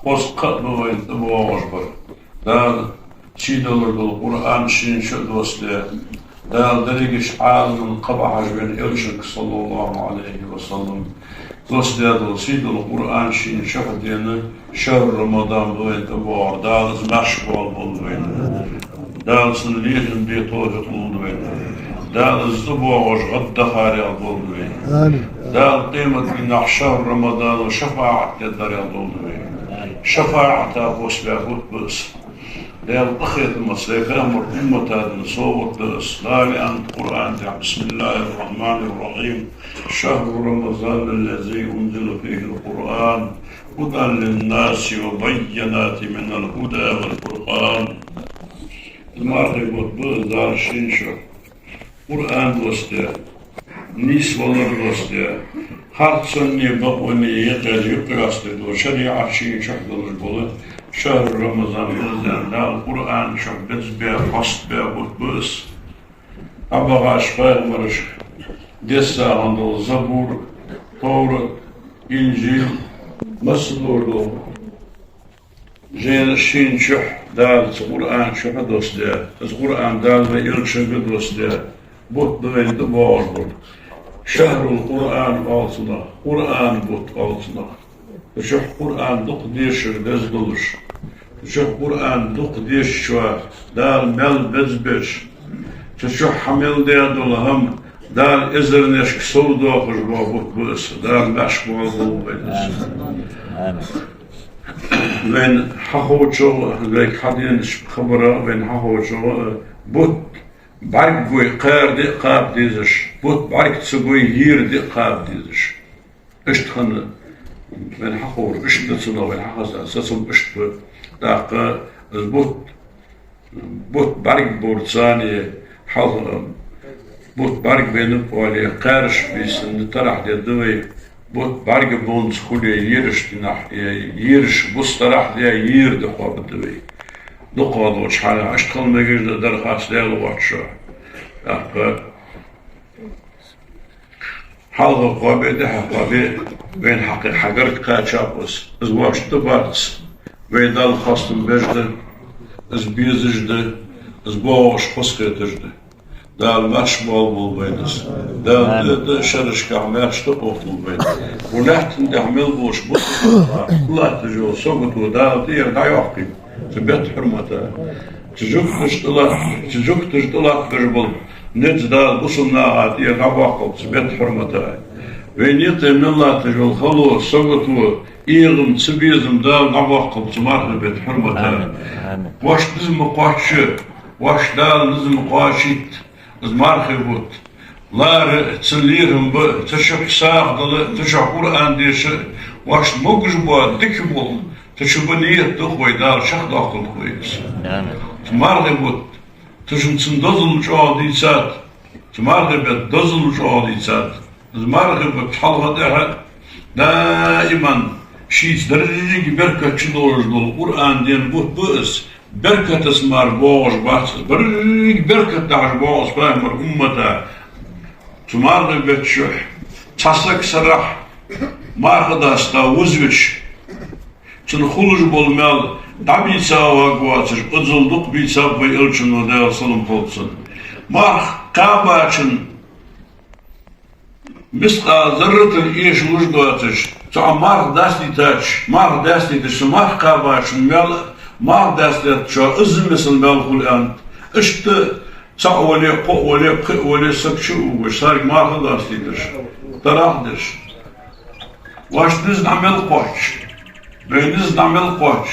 خص قلبه وين تبغى أجبر دال شيء دولار القرآن شين شو دوسته دال دريجش عالم من قبح بين إلشك صلى الله عليه وسلم دوسته دال شيء دول القرآن شين شهر دينا شهر رمضان وين تبغى دال زمش بالبوين دال سنليهم بيطوه طولوين دال الزبوع وجغد دخاري البوين دال قيمة من شهر رمضان وشفاعة يدري البوين شفاعة أبوس بأبوت بس دال أخيط المصيفة مرتمة نصوت بس لا لأن القرآن بسم الله الرحمن الرحيم شهر رمضان الذي أنزل فيه القرآن هدى للناس وبينات من الهدى والفرقان المعرفة والبوز شينشو قرآن دوسته نيس والله دوسته هر سني بقوني يقرأسته دو شريعة شينشو دول شهر رمضان بلدان لا القرآن شو بزبه فصل به بس أبغى أشفاء مرش دسا عند الزبور تورة إنجيل مسلور دو جين الشين شح دال القرآن شح دوسته القرآن دال ويلشن دوسته بوت دوين دبار شهر القرآن altına قرآن بوت altına شح قرآن دق ديش دزدلش شح قرآن دق ديش شوا دال مل بزبش شح حمل ديادول هم دال إزرنش كسو دوخش بوت بس دال مشك والله بيدس وين حقوشو لك حدينش خبره وين حقوشو بوت بارك بوي قار دي قاب ديزش بوت بارك تسوي هير دي قاب ديزش اشتخن وين حقور اشتتصنا وين حقص اساسهم اشت داق بوت بارك بورتساني حظ بوت بارك بينم ولي قارش بيس نطرح دي دوي بوت بارك بونس خولي يرش تنح يرش بوس طرح دي يير دخواب دوي دقوا شحال اشتغل مجرد درخاص ديال واتشو حاضر قابي ده قابي بين حقي حقرت قاتشابس از واش تبارس بين دال خاصم بجد از بيزجد از باش خسكتجد دال مش بول بينس دال شرش كعمرش تقوتل بين ولحت ندعمل بوش بوش لا تجو صوت ودال دير دايوقي تبت حرمته تجوك تجطلع بربل نجدا بصنا عادي غواقب تبت حرمته وينيت من الله تجول خلو صوتو إيغم تبيزم دال غواقب تمارها بت حرمته واش لازم قاش واش دال لازم قاشيت زمارخي بوت لا تسليهم ب تشق ساق دل تشق قرآن ديش واش موجش بوا دكبول تشوفني تخوي دار شخ داخل كويس تمارغ بود تشم تندزل شادي سات تمارغ بود دزل شادي سات تمارغ بود حلقة ده دائما شيء درجة بركة شدور دول القرآن دين بود بس بركة اسمار باش بس بركة داش باش بامر أمته تمارغ بود شح تصلك سرح مارغ داستا وزوش تنخلج بالمال دبيسا وقواتش أزلدق بيسا بيلشن ودير صلم قلتسن مارخ قاباتشن مسقا ذرة الإيش وجدواتش تا مارخ داستي تاتش مارخ داستي تش مارخ قاباتشن مال مارخ داستي تشا إزم مثل مال خلقان اشت تا ولي قو ولي قو ولي سكشو وشارك مارخ داستي تش تراح دش واش دز نعمل قواتش بينز نعمل قوش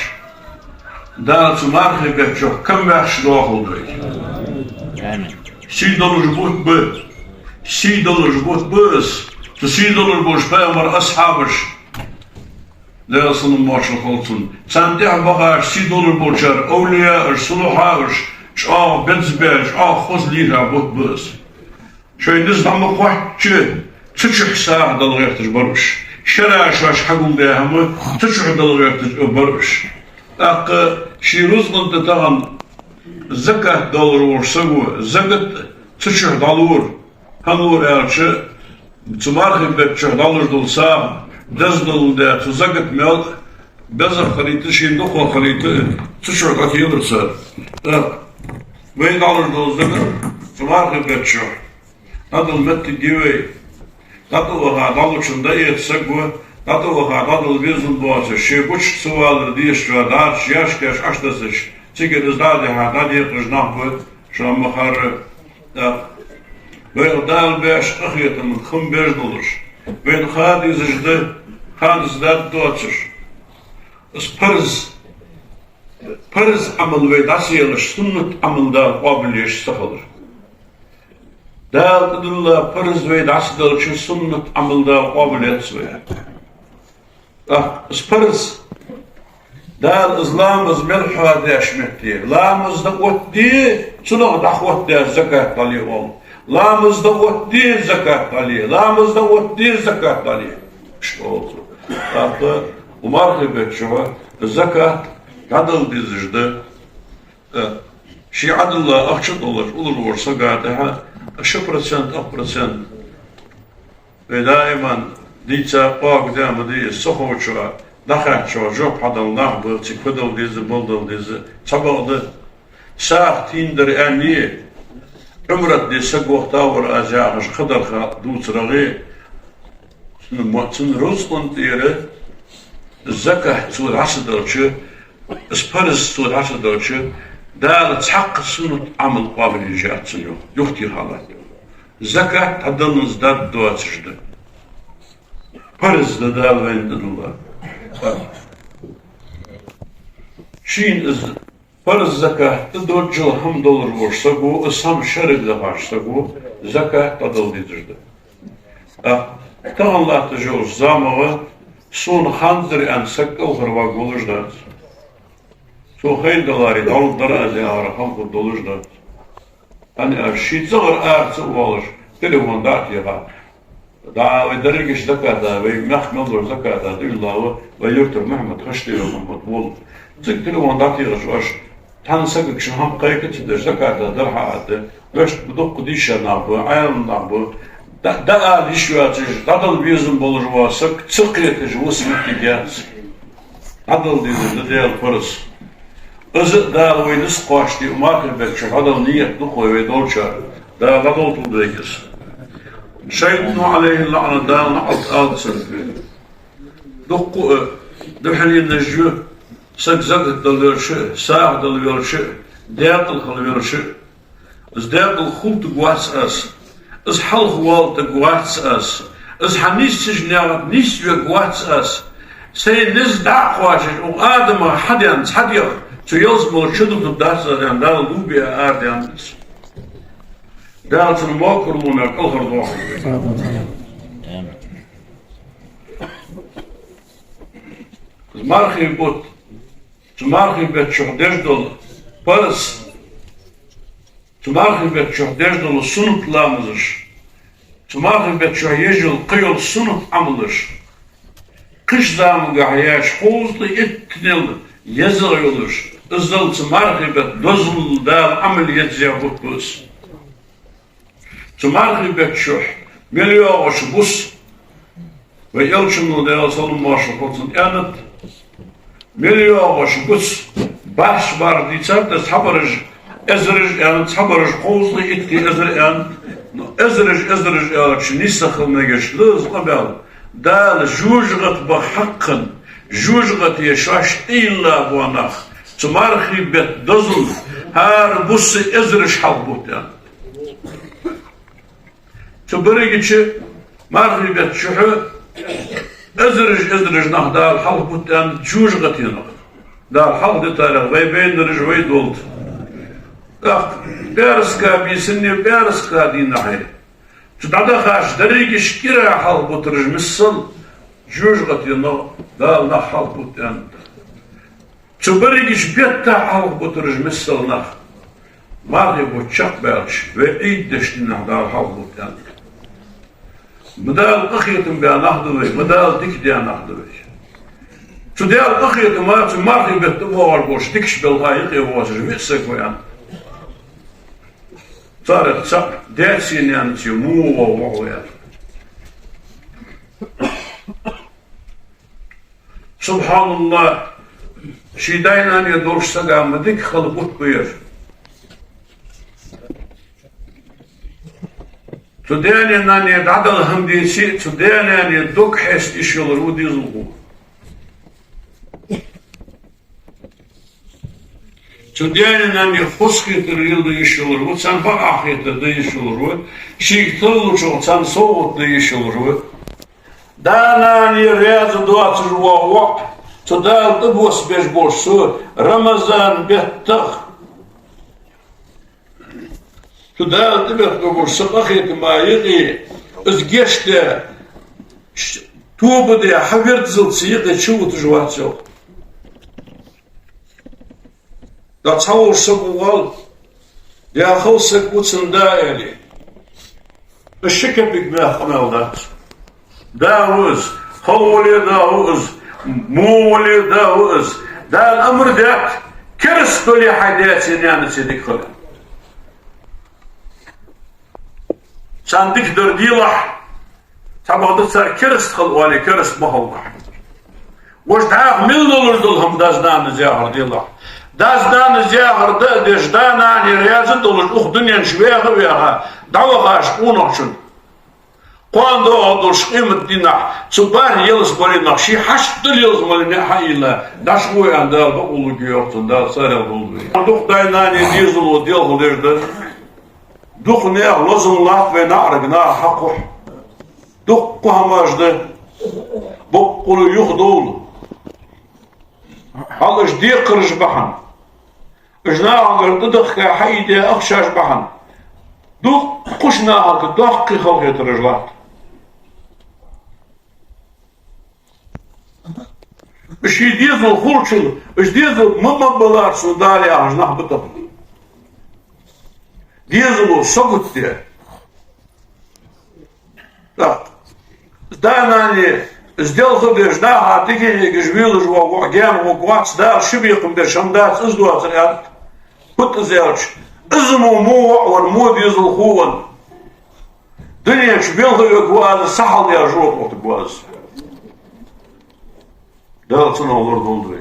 دا تمارخي بيتشو كم بيحش داخل دوي $6 بوت بس $6 بوت بس $6 بوش بيامر أصحابش دا يصنم ماشا خلطن سانديح بقاش $6 بوشار أولياء صلوحاش شاء بنزباش خز ليها بوت بس شوي نز نعمل قوش تشح ساعة دا الغير تجبرش شراش واش حقهم بها هم تشعر دلغير تجبرش أق شي رزق أنت تغن زكاة دولار ورسقو زكاة تشعر دولار هنور أرش تمارخ بتشعر دولار دول ساعة دز دول ده تزكاة مال Bez harita şeyinde o harita tuşur atıyorsa ve kalır da Cumhurbaşkanı geçiyor. Nadıl metti gibi nadıl o içinde yetsek bu nadıl o bizim boğazı şey buç sualır diye şu da yaş açtasış çekeriz da diye kıznak bu şu an mahar ve dal beş ahiyetinin kumber olur. Ve hadizde doğaçır. Parız amel ve dasiyeliş sünnet amelda kabiliyeş sıkılır. Dal kıdırla parız ve dasiyeliş sünnet amelda kabiliyet sıkılır. Parız dal İslam'ız melhuğa deşmektir. Lağımızda otdi, çılığı dağvot der zekat dali ol. Lağımızda otdi zekat dali. Lağımızda otdi zekat dali. İşte oldu. Hatta Umar Hibetçoğa zekat adıl dizijde şey adılla akçı olur olsa gâdeha 10% ve daima diyece bağ devamı diye soğuçuğa daha çok adamlar bu çıkıdıl dizi buldul dizi çabaldı şah tindir enni umret dese gohta var acağız kadar dutrağı şimdi Rusland diye zekat surasıdırçı isparız surasıdırçı dağlı çak sünnet amel kabiliyatı yok diye halat zekat adınızda doğaçıştı parız da dağlı vendidullah Çin parız zekatta 4 yıl $10 olsa bu İslam şerifle başta bu zekat adıldıdır. Ta Allah'ta jol zamağı son handır en sakal hırva golujda. So haydaları dalları azara hamd dolujda. Hani şiitsar artsı olur. Telefonda ya. Da ve dergiş zekata ve mahmud zekata dillahu ve yurtur Mehmet Haşdiyo Muhammed bol. Tık telefonda yağış. Tansak için ham kaykıtıdır zekata derhaatı. Beş buduk dişana bu ayağından bu. Da işiyatı dadıl bizim bolur varsa çık yetici usmeti gelsin. Adıl dedi değil parız. Özü da oyunuz koştu umarım belki adam niyetli koyuyor dolça. Da dadıl tuldayız. Şeyhun aleyhi la'na dağına alt sınıfı. Dokku dövheli necü sakzak dalıyorşu, sağ dalıyorşu, dağıtıl kalıyorşu. Dağıtıl hultu guatsas. Is halg wal te guatsas. Is hanis sijnat nis ve guatsas. Say nis da quash o adama hadian hadiyo. Zu yels mol shudu tu dasar da lubi ardian. Daaltın mokurluğuna kalkır doğru. Marhi but. Marhi bet çok dejdol. Paris. Marhi bet çok dejdol sunutlamızır. Marhi bet çok yejul kıyol sunut amılır. Kış zamı gahayaş hozlu etkinil yazır olur. Izdıl marhi bet dozul dal ameliyat ziyabutbuz. Marhi bet çok milyon bus ve yalçınlı değerli salın başı kolsun yanıt. Milyon bus baş var diyeceğim de sabarıj eziriş yani sabarıj hozlu etki ezir yani eziriş yani nisa kılmaya geçti. Lızla dal jujgat ba hakkın jujgat yaşaş illa bu anak. Marhi bet dozul her busu eziriş halbut yani. Tübürü geçi marhibet şuhu eziriş nahdal halbutten juj gatino. Dar halde tarih ve beyniriş ve doldu. Berska bisinni berska dinahi. Tudada khaş derigi şkira halbutriş misal juj gatino dal na halbutten. Tübürü geç betta halbutriş misal nah. Marhibet çak belç ve iddeştin nahdal halbutten. مدال أخيتم بأنهضوي مدال ديك دي أنهضوي شو ديال أخيتم ما تمارخي بتبوار بوش ديكش بالغايقي وواجر ميسك ويان صارت سق ديسين يعني تيمو ووويان Subhanallah. Şidayla yedorş sagamadık kılıbut buyur. Tudayla nani dadal hamdisi, tudayla nani dok hest iş olur bu dizulgu. Tudayla nani huskıtır yıldı iş olur bu, sen bak ahiyette iş olur bu. Şiktıl çok, sen soğut iş olur bu. Danani riyazı duatır vak. Tudayla bos beş borsu, Ramazan bettak. Tudayla bettak borsu, ahiyeti mayiqi. Özgeçte, tuğbu de havert zıltsı yıqı çıvıtı juvats yok. Da çavursa buğal, yakılsa kutsunda eli. Işıkepik mehkameldat. Davuz, havuli davuz, muğuli davuz. Dal amr dat, kiristoli haydatin yani sedik kılı. Sandık dördilah, tabadı sar kirist kıl vali kirist bahavlah. Voştağ mil dolurdul ham dazdanı zahır dilah. Dazdanı zahırda deşdanani riyazı dolur, dünyan şveği veğa, davağaş unoqşun. Quando aldırş qimet dinah, çubar yıldız bolinaq, şi haştıl yıldız bolinaq hayla, daş koyan dalba ulu göyortun, dal sarı buldu. Duq daynani dizulu dilgulirdi, duq ne lozunlaq ve nargna haquh. Duq kuhamajdı, bu qulu yuhdul. Alış diye kırış bahan. Ijna ağırdı dıqqa hayde akşaş bahan. Duq kuşna ağırdı, duq qıqal getirişlat. Işi dizul hurçul, iş dizul mımabbalar sudali ağzına bıtıp. Dizulu sogut diye. Так, danani сделал бы жна, а ты гежвил ж во ген во гвац да шибиком да шамдац издуац ряд. Пут зелч. Изму му вон мод يزل خوون. Dünya şbil hı gvaz sahal ya jok ot gvaz. Dalsın olur doldu.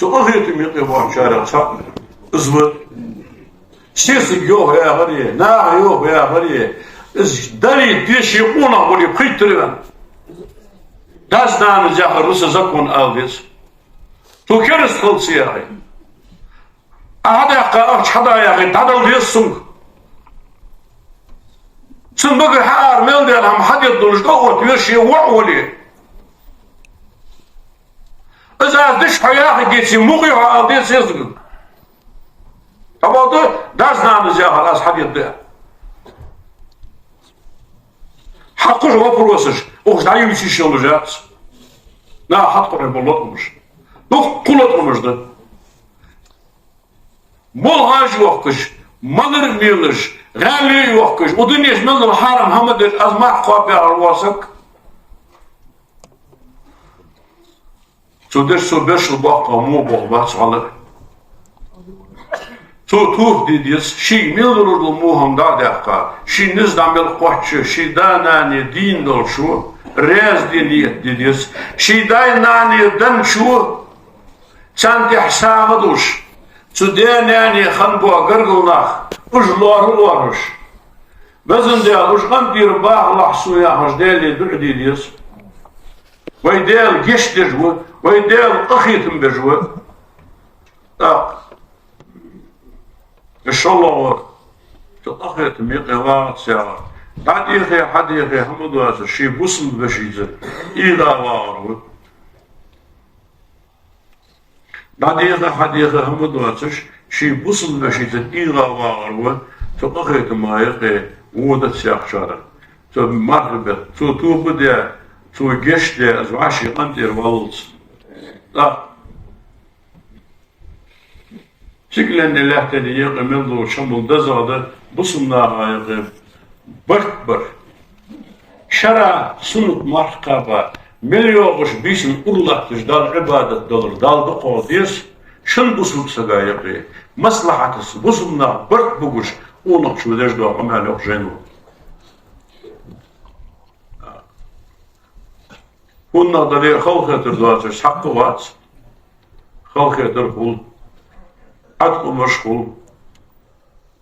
Çok ahiyetim yok bu şara çap. Izvı. Sesi yok ya hadi. Na yok ya hadi. Iz dali dişi ona böyle kıytırılan. Dazdanı zahırısı zakon aldız. Tu keres kılsı ya. Ahada qaç hada ya tadal yesun. Sen bugün har melden ham hadid duluşda ot yeşi wa'wali. İza diş hayahı geçi muği aldız yazgın. Tabadı dazdanı zahır az hadid Hakkı вопросыш, ожидающий еще лежат. На хатку не было тумыш. Ну, кулат тумышды. Молгаж йоккыш, маныр милыш, гали йоккыш. Удынеш милдыл харам хамадыр азмах копия алвасак. Судеш собеш баққа му болбац алыр. Tuh dediyiz, şi milurdu muhamda daqqa, şi nizdamil qoççu, şi danani din dolşu, rez diniyet dediyiz, şi daynani danşu, çanti hsağı duş, çu danani xanbu gırgılnaq, ujları varış. Bezinde ujgan dir bağlaq suya hajdeli dur dediyiz, vay del geçtir bu, vay del ahiyetim bejvu, İnşallah çok ahiretim yıkıvat siyah. Hadiye hadiye hamdolası şey busum beşize ila var. Hadiye hamdolası şey busum beşize ila var. Çok ahiretim ayıkı uda siyah şara. Çok marhaba. Çok bu de çok geçti az vaşı antir valls. Şüklen Allah'tan yıkımıldı şamulda zadı busumlar ayıkı bırt. Şara sunut markaba milyoğuş bisin urlaktış dal ibadet dolur daldı qodis şun busuk sagayıkı maslahatısı busumlar bırt buguş onu şudeş doğa amel yok jenu. Hunna da خلقت دواتش حق وات خلقت الخل عتق مشغول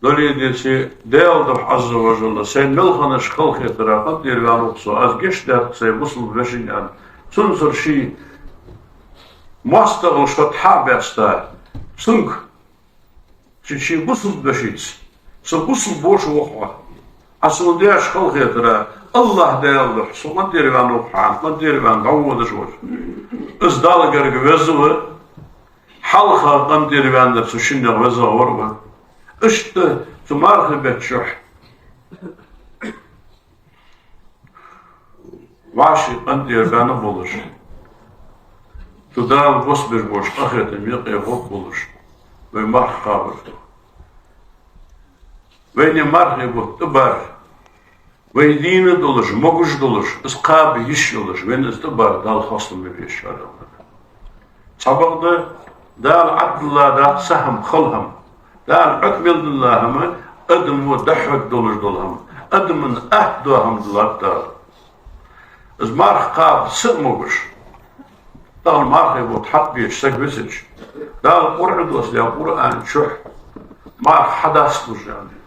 دليل ديتي ديال دو عز وجل سين ملخنش خلقت راقت دير وانوكسو از جشت سي مسلم بشين سنسر شي ماستر شت حابستا سنك شي مسلم بشيت سبوسل بوش وخوا أصل ديش خلقت را الله ديال دو حسو ما دير وانوكحان ما دير وان عود شوش از دالجر جوزوه حلقة قم دير وان نفسه شنو غوزه وربا اشت تمارخ بتشح واشي قم دير وان بولش تدال بوس بوش أخيت ميقي غوك بولش ويمارخ قابر وين مارخ يقول تبار ويدين دولش مغش دولش اسقاب يش دولش وين استبار دال خاصم مفيش شارع سبق دال عبد الله دا سهم خلهم دال عكمل الله هم ادم ودحك دولش دولهم ادم اهدوهم دولار دال از مارخ قاب سمغش دال مارخ يقول حق بيش سقبسج دال قرعد وسلي قرآن شح مارخ حدث دوش يعني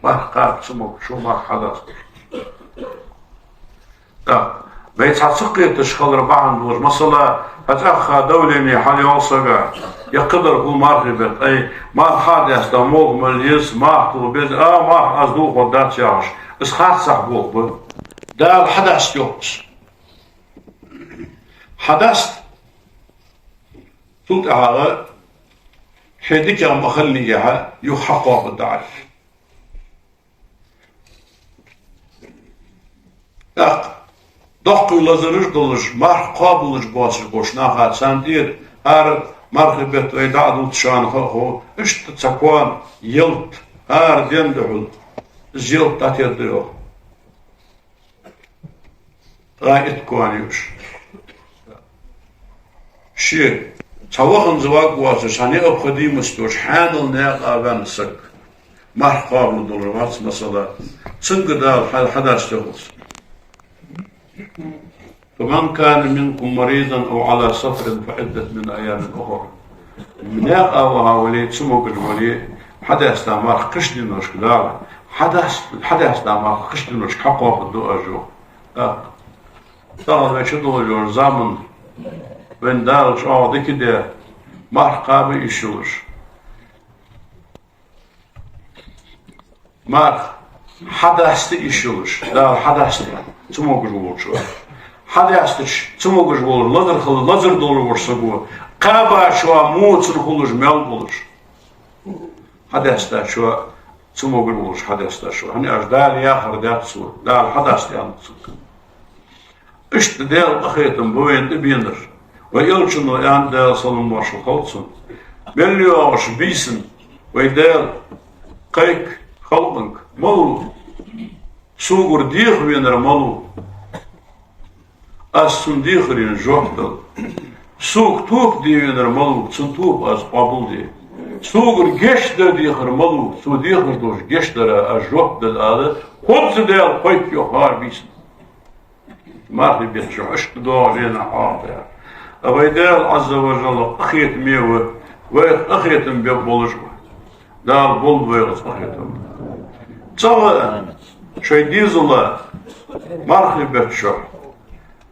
مارخ قاب سمغ شو مارخ حدث بيت حسقية تشخل ربعان دور مثلا هتأخى دوليني حالي وصقع يقدر كل مارخبت أي ما حادث دموغ مليس ما حطو بيز ما أصدوق ودات يعش اسخات صحبوق ده الحدث يوكس حدث توت على حديك مخليها يحقق الضعف دق لازرش دولش مار قابلش باسر بوشنا هات سندير هر مرخبت ويدعدو تشان هو اشت تسكوان يلت هر دندعل زيلت تاتيدو رايت كوانيوش شي توخن زواج واسر ساني ابخدي مستوش حانل ناق آبان السك مار قابل دولر مثلا سنقدال حدث تغلس فمن كان منكم مريضا أو على سفر فعدة من أيام أخرى من يقع ولي تسموك الولي حدث دامار قش دينوش كدال حدث دامار قش دينوش حقوق الدعاء جو طبعا يشدوا جور زمن وين دارش عادي كده مرقابة يشوش حدث يشوش دار حدث تسموك الولي شو حدثش تسموك الولي لذر دور ورسقوه قابا شو موت سرخولش مال بولش حدث دا شو تسموك الولي حدث دا شو هني أجدال ياخر دات سو دال حدث يعني اشت دال أخيتم بوين تبينر ويلشنو يعني دال صلم وشو خلصن مليو وش بيسن ويدال قيك خلقنك ملو سوغر ديخ وينر ملو أسن ديخرين جوحدل سوق توب دي وينر ملو سن توب أس قابل دي سوغر جشدر ديخر ملو سو ديخر دوش جشدر أس جوحدل آده خبز ديال قيك يوخار بيسن مارخي بيتشو عشت دوغينا حاضر أبي ديال عز وجل أخيت ميوه وأخيتم بيبولجوه دال بول بيغس أخيتم تصور شي ديزولا مارخي بيتشو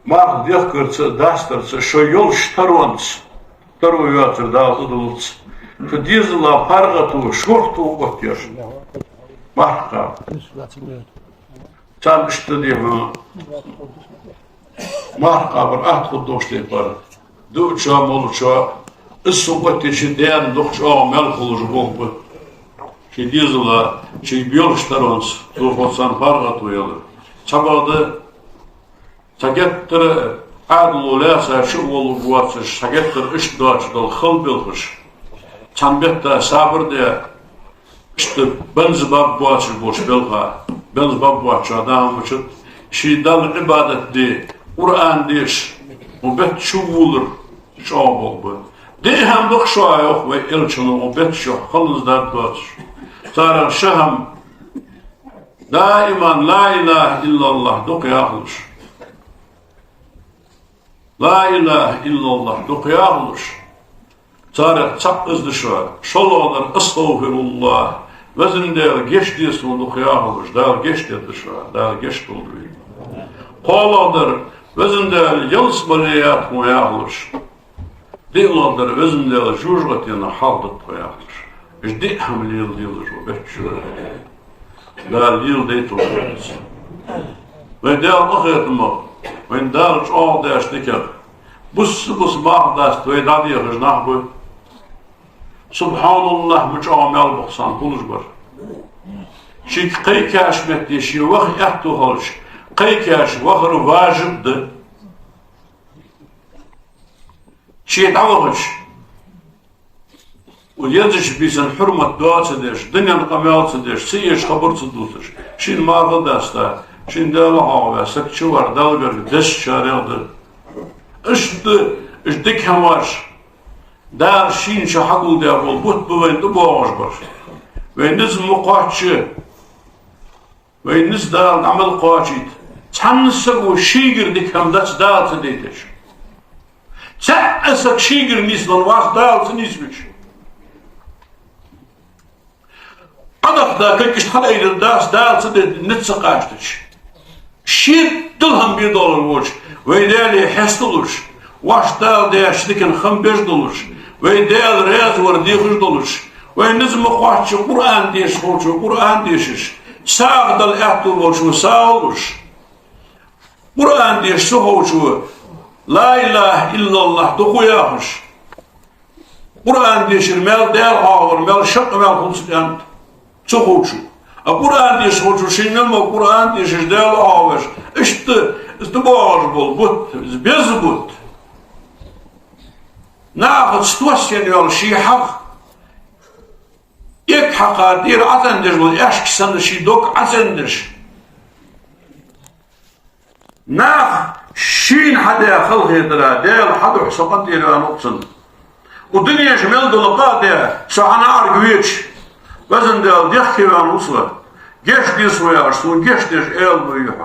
مارخ ديخكر داستر شو يولش ترونس ترو يواتر دال أدولتس فديزولا بارغتو شورتو وقتير مارخا تام اشتديها مارخا برأت خدوش تيبار دوتشا مولتشا السوقتي شديان دوخشا ملخل جبوه شي ديزولا شي بيولش ترونس دوخوصان بارغتو يلا تباده تجتر عادل لاسا شغل بواتش تجتر اش داش دل خل بالخش تنبت صبر ده اشت بنز باب بواتش بوش بالها بنز باب بواتش adam وشت شي دل عبادت دي قرآن ديش وبت شغولر شابل دي هم دخ شايخ وإلشنو وبت شو خلص دار داش صار شهم دائما لا إله إلا الله دق يخلص La ilahe illallah dokuyağılır. Tarih çok hızlı şu an. Şolalar estağfirullah. Vezin değil geçtiği su dokuyağılır. Değil geçtiği şu an. Değil geçti olur. Qolalar vezin değil yalnız baliyat koyağılır. Değildir vezin değil jurgatına haldık koyağılır. İşte hamli yıldırır o bekçiler. Değil yıl değil tutuyoruz. Ve değil ahiretimek. Ve değil çoğal değiştiker. Bus bağdaştı ve dadı yağış nahbu. Subhanallah mücamel baksan buluş var. Çünkü kay kaşmet diye şey vah ehtu halış. Kay kaş vahır vacibdi. Şey davağış. O yazış bizden hürmet duası der. Dünyanın kamelatı der. Siyeş kaburtı tutur. Şimdi mağda dasta. Şimdi dağla hava. Sakçı var. Dalgar. Deş çareldi. İşte kamar. Dar şin şahagul diye bol. But bu vende boğaz var. Ve niz muqaçı. Ve niz dağın amel qaçıydı. Çanısı o şiigirdik hem daç dağıtı deydir. Çanısı şiigir nislan vas dağıtı nismiş. Adakta kırkış halaydır dağıtı deydir. Nitsa qaçtıç. Şiir dılhan $1 var. Ve değerli hest olur. Vaş dağıl değiştikken $5. Ve değerli reyaz var $9. Ve niz muqaçı Kur'an deyiş oluşu. Kur'an deyiş. Sağdal ehtul oluşu sağ olur. Kur'an deyiş oluşu. La ilahe illallah dokuyağış. Kur'an deyiş mel değer ağır. Mel şak mel konsiyan. Çok oluşu. Kur'an deyiş oluşu. Şimdi mi Kur'an deyiş değer ağır. İşte boğaz bol. But. Bez but. Nağıt situasyon yol şey hak. İlk haka dir atendir bu. Eşkisinde şey dok atendir. Nağ şin hadaya halk edira. Değil hadu sakat yeri olsun. O dünya şemel dolu diye sahana argüveç. Vezin değil diyek van usla. Geçti suya su geçti el boyu.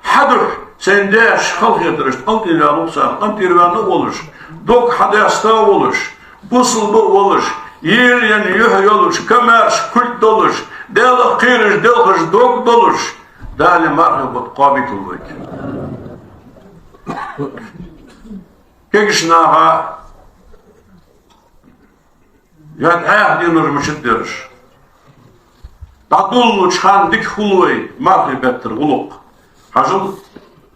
Hadu sen de halk ediriş. Halk yeri olsa antirvanı olur. Dok hadasta olur. Busıl bu olur. Yer yani yuh olur. Kamer kült olur. Del kiriş del dok olur. Dali marhabat qabit olur. Kekişnaha yani ayak dinur müşiddir. Dadullu çıkan dik hulvay marhibettir uluk. Hacıl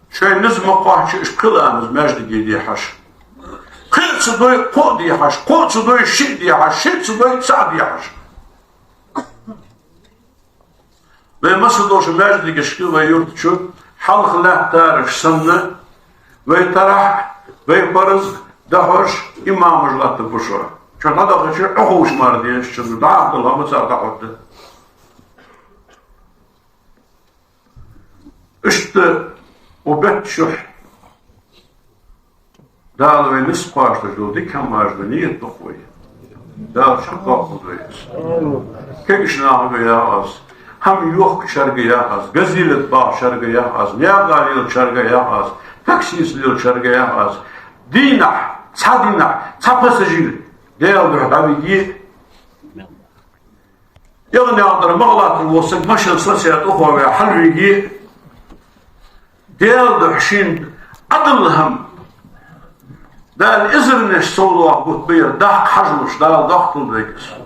şeyiniz muqahçı iş kılanız mecdi gediye haş. Kılçı doy ko diye haş, koçu doy şi diye haş, şiçı doy ça diye haş. Ve masıl doşu mecdi geçki ve yurtçu halk lehtarış sanını ve tarah ve parız dahoş imamıcılattı bu şu. Çünkü dahoşu oğuşmar diye şimdi daha kılamı sardahottı. İşte o betşuh dağlı ve nis başlıcı dik hamajlı niyet dokuyu. Dağlı şık dokuduyuz. Kekişnağı veya az. Ham yok şargıya az. Gazilet bağ şargıya az. Niyagalilik şargıya az. Taksislilik şargıya az. Dinah, çadinah, çapasıcıl. Değerli tabii yani adına mağlatır olsa maşın sasiyat oku ve halvigi değerli şimdi adılham dal izirneş soluğa butbir dah hajmuş dal dahtıl bekir.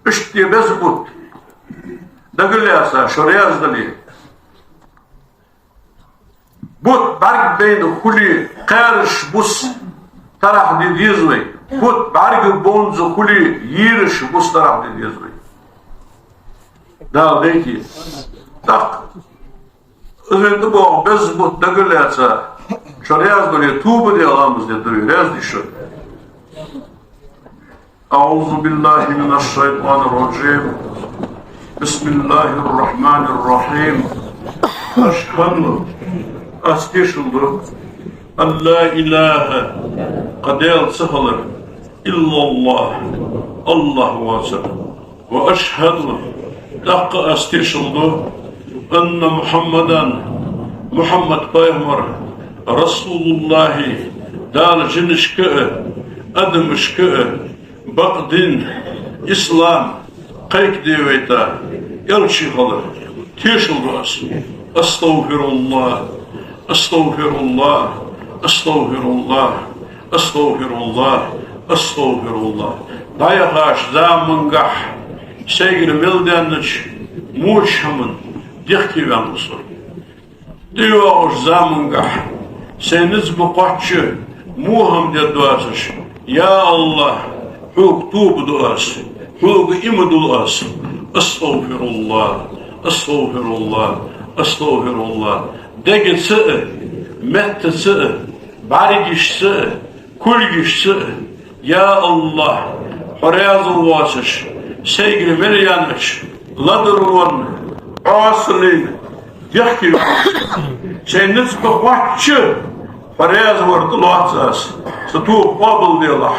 İşte bez but. Dagılyasa şuraya azdali. But barg beyni huli qarish bus taraf dediyizvay. But barg bonzu huli yirish bus taraf dediyizvay. Dal deyki. Tak. Özünde bu bez but dagılyasa şuraya azdali tuğbu diye alamız diye duruyor. Yazdı şu. Euzu billahi mineşşeytanirracim. Bismillahirrahmanirrahim. Aşhadu asteşuldu. La ilahe kadel sıhılır. İllallah. Allah vasır. Ve aşhadu dakika asteşuldu. Enne Muhammeden Muhammed Peygamber رسول الله دال جنشك أدمشك بقدين إسلام قيك ديويتا يلشي خلق تيشل رأس أستغفر الله أستغفر الله أستغفر الله أستغفر الله أستغفر الله دايقاش زامنقح سيغر ملدانج موش همن ديختي بانصر ديوغش زامنقح سينز بقاتش موهم دي دواسش يا الله حوق توب دواس حوق إم دواس أستغفر الله أستغفر الله أستغفر الله دقل سئ مهت سئ بارجش سئ كلجش سئ يا الله حرياز الواسش سيغر مريانش لدرون عاصلين يحكي سينز بقاتش فرياز ورد الواتساس ستوب قابل دي الله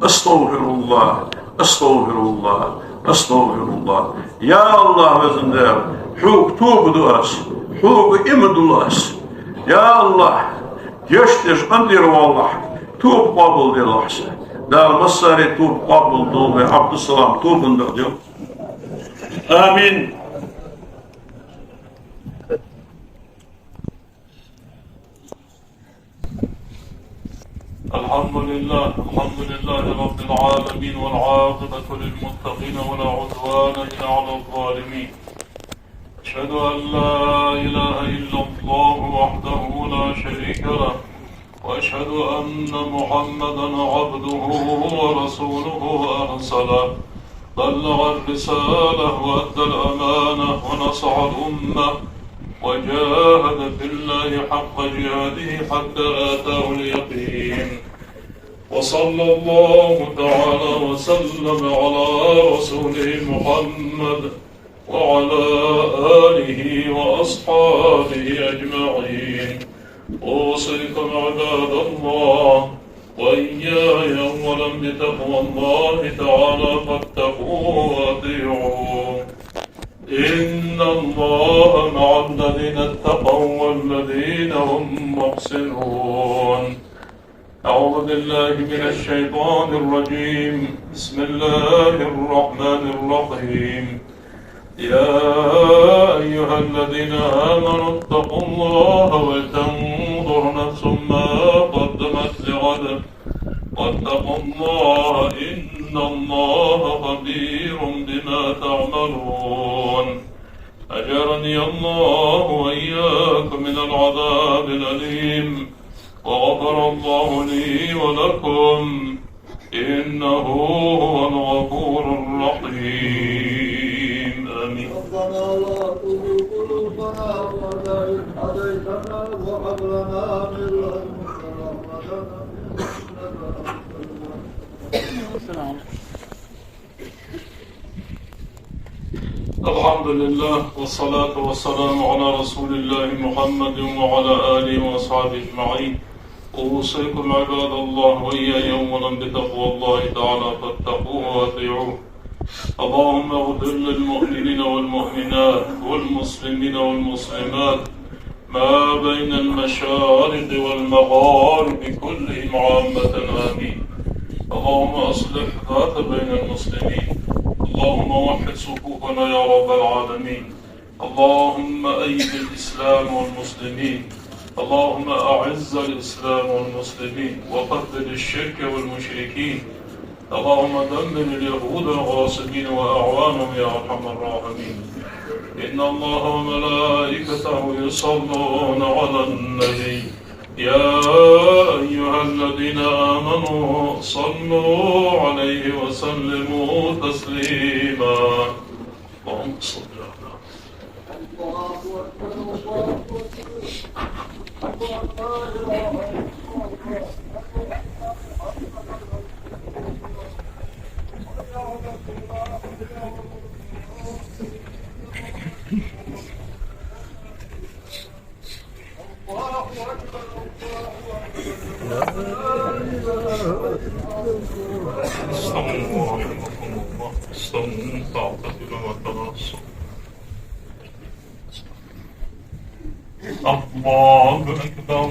أستغفر الله أستغفر الله أستغفر الله يا الله وزندار حوق توب دواس حوق إم دواس يا الله يشتش أندير والله توب قابل دي الله دار مصاري توب قابل دول عبد السلام توب اندر آمين الحمد لله رب العالمين والعاقبة للمتقين ولا عدوان إلا على الظالمين أشهد أن لا إله إلا الله وحده لا شريك له وأشهد أن محمدا عبده ورسوله أرسله بلغ الرسالة وأدى الأمانة ونصح الأمة وجاهد في الله حق جهاده حتى آتاه اليقين وصلى الله تعالى وسلم على رسوله محمد وعلى آله وأصحابه أجمعين أوصيكم عباد الله وإياي أولا بتقوى الله تعالى فاتقوه وأطيعوه إن الله مع الذين اتقوا والذين هم محسنون أعوذ بالله من الشيطان الرجيم بسم الله الرحمن الرحيم يا أيها الذين آمنوا اتقوا الله ولتنظر نفس ما قدمت لغد واتقوا الله إن الله خبير بما تعملون أجرني الله وإياكم من العذاب الأليم وغفر الله لي ولكم إنه هو الغفور الرحيم آمين. ربنا لا تزغ قلوبنا بعد إذ هديتنا وهب لنا من لدنك رحمة الحمد لله والصلاة والسلام على رسول الله محمد وعلى آله وأصحابه أجمعين. أوصيكم عباد الله وإياي أولا بتقوى الله تعالى فاتقوه وأطيعوه. اللهم اغفر للمؤمنين والمؤمنات والمسلمين والمسلمات ما بين المشارق والمغارب كلهم عامة آمين. اللهم أصلح ذات بين المسلمين. اللهم وحد صفوفنا يا رب العالمين. اللهم أيد الإسلام والمسلمين. اللهم أعز الإسلام والمسلمين وقتل الشرك والمشركين. اللهم دمر اليهود الغاصبين وأعوانهم يا أرحم الراحمين. إن الله وملائكته يصلون على النبي يا أيها الذين آمنوا صلوا عليه وسلموا تسليما. اللهم صل على استموا تعتدل وتناصوا. الله أكبر.